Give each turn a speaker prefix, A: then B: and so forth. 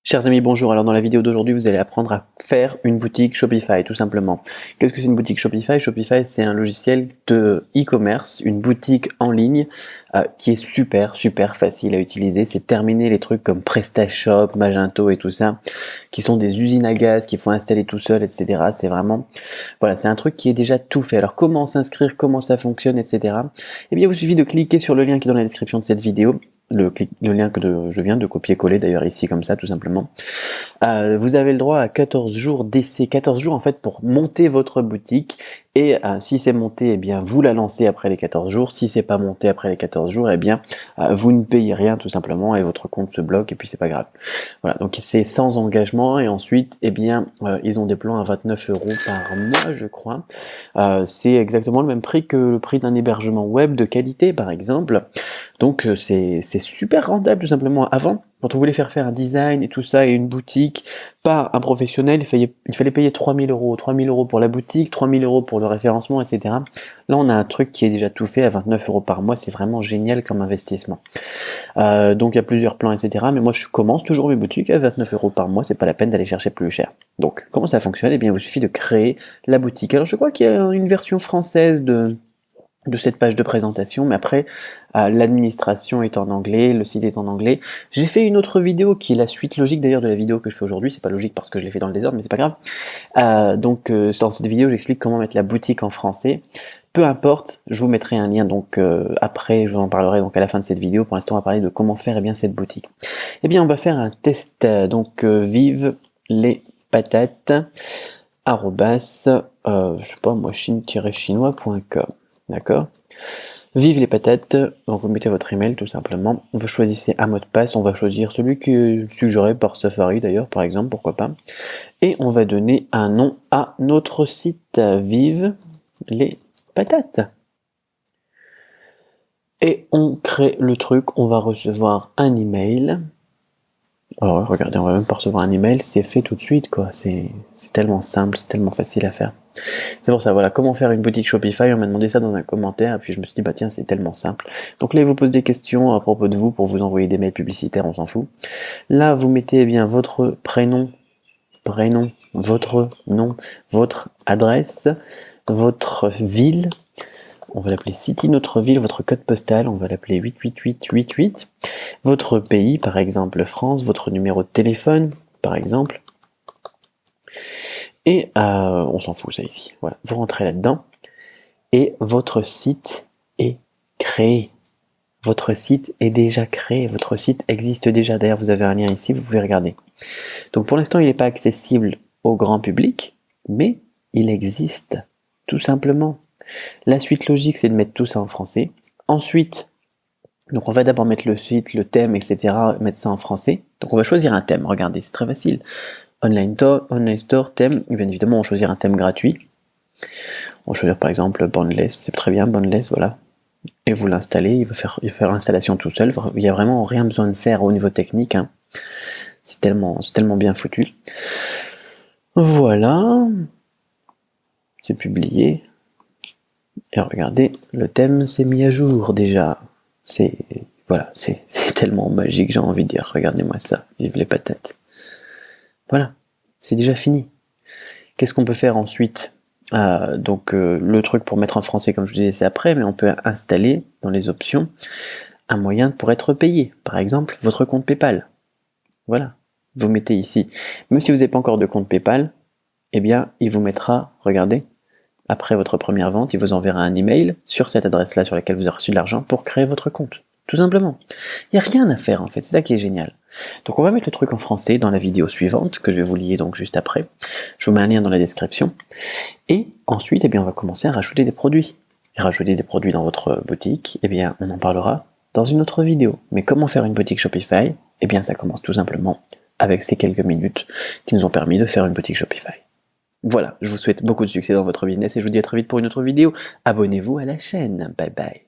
A: Chers amis, bonjour. Alors dans la vidéo d'aujourd'hui, vous allez apprendre à faire une boutique Shopify, tout simplement. Qu'est-ce que c'est une boutique Shopify? Shopify, c'est un logiciel de e-commerce, une boutique en ligne qui est super facile à utiliser. C'est terminé les trucs comme PrestaShop, Magento et tout ça, qui sont des usines à gaz qu'il faut installer tout seul, etc. C'est vraiment, voilà, c'est un truc qui est déjà tout fait. Alors comment s'inscrire, comment ça fonctionne, etc. Eh bien, il vous suffit de cliquer sur le lien qui est dans la description de cette vidéo. Le lien que je viens de copier-coller d'ailleurs ici comme ça tout simplement. Vous avez le droit à 14 jours d'essai, 14 jours en fait pour monter votre boutique et si c'est monté, eh bien vous la lancez après les 14 jours. Si c'est pas monté après les 14 jours, eh bien vous ne payez rien tout simplement et votre compte se bloque et puis c'est pas grave. Voilà, donc c'est sans engagement et ensuite, eh bien ils ont des plans à 29 € par mois je crois. C'est exactement le même prix que le prix d'un hébergement web de qualité par exemple. Donc c'est super rentable tout simplement. Avant, quand on voulait faire un design et tout ça et une boutique, pas un professionnel, il fallait payer 3000 €. 3000 € pour la boutique, 3000 € pour le référencement, etc. Là, on a un truc qui est déjà tout fait à 29 € par mois. C'est vraiment génial comme investissement. Donc il y a plusieurs plans, etc. Mais moi, je commence toujours mes boutiques à 29 € par mois. C'est pas la peine d'aller chercher plus cher. Donc, comment ça fonctionne? Eh bien, il vous suffit de créer la boutique. Alors, je crois qu'il y a une version française de cette page de présentation, mais après l'administration est en anglais, le site est en anglais. J'ai fait une autre vidéo qui est la suite logique d'ailleurs de la vidéo que je fais aujourd'hui, c'est pas logique parce que je l'ai fait dans le désordre, mais c'est pas grave. Dans cette vidéo j'explique comment mettre la boutique en français. Peu importe, je vous mettrai un lien donc après, je vous en parlerai donc à la fin de cette vidéo. Pour l'instant on va parler de comment faire cette boutique. Eh bien on va faire un test, vive les patates arrobas, je sais pas moi, chine-chinois.com. D'accord? Vive les patates, donc vous mettez votre email tout simplement, vous choisissez un mot de passe, on va choisir celui qui est suggéré par Safari d'ailleurs par exemple, pourquoi pas, et on va donner un nom à notre site, vive les patates. Et on crée le truc, on va recevoir un email. Alors regardez, on va même pas recevoir un email, c'est fait tout de suite quoi, c'est tellement simple, c'est tellement facile à faire. C'est pour ça, voilà, comment faire une boutique Shopify, on m'a demandé ça dans un commentaire, et puis je me suis dit, bah tiens, c'est tellement simple. Donc là, il vous pose des questions à propos de vous, pour vous envoyer des mails publicitaires, on s'en fout. Là, vous mettez bien votre prénom, votre nom, votre adresse, votre ville, on va l'appeler City Notre Ville, votre code postal, on va l'appeler 88888, votre pays, par exemple France, votre numéro de téléphone, par exemple, et on s'en fout ça ici, voilà, vous rentrez là-dedans, et votre site est créé. Votre site est déjà créé, votre site existe déjà, d'ailleurs vous avez un lien ici, vous pouvez regarder. Donc pour l'instant il n'est pas accessible au grand public, mais il existe, tout simplement. La suite logique c'est de mettre tout ça en français. Ensuite, donc on va d'abord mettre le site, le thème, etc., mettre ça en français. Donc on va choisir un thème, regardez, c'est très facile. Online Store, thème, et bien évidemment on va choisir un thème gratuit. On va choisir par exemple Boundless, c'est très bien, Boundless, voilà. Et vous l'installez, il va faire l'installation tout seul, il n'y a vraiment rien besoin de faire au niveau technique, hein. C'est tellement bien foutu. Voilà, c'est publié. Et regardez, le thème s'est mis à jour déjà. Voilà, c'est tellement magique, j'ai envie de dire, regardez-moi ça, vive les patates. Voilà, c'est déjà fini. Qu'est-ce qu'on peut faire ensuite? Le truc pour mettre en français, comme je vous disais, c'est après, mais on peut installer dans les options un moyen pour être payé. Par exemple, votre compte PayPal. Voilà, vous mettez ici. Même si vous n'avez pas encore de compte PayPal, eh bien, il vous mettra, regardez, après votre première vente, il vous enverra un email sur cette adresse-là sur laquelle vous avez reçu de l'argent pour créer votre compte. Tout simplement. Il n'y a rien à faire en fait, c'est ça qui est génial. Donc on va mettre le truc en français dans la vidéo suivante, que je vais vous lier donc juste après. Je vous mets un lien dans la description. Et ensuite, eh bien, on va commencer à rajouter des produits. Et rajouter des produits dans votre boutique, eh bien, on en parlera dans une autre vidéo. Mais comment faire une boutique Shopify? Eh bien, ça commence tout simplement avec ces quelques minutes qui nous ont permis de faire une boutique Shopify. Voilà, je vous souhaite beaucoup de succès dans votre business et je vous dis à très vite pour une autre vidéo. Abonnez-vous à la chaîne. Bye bye.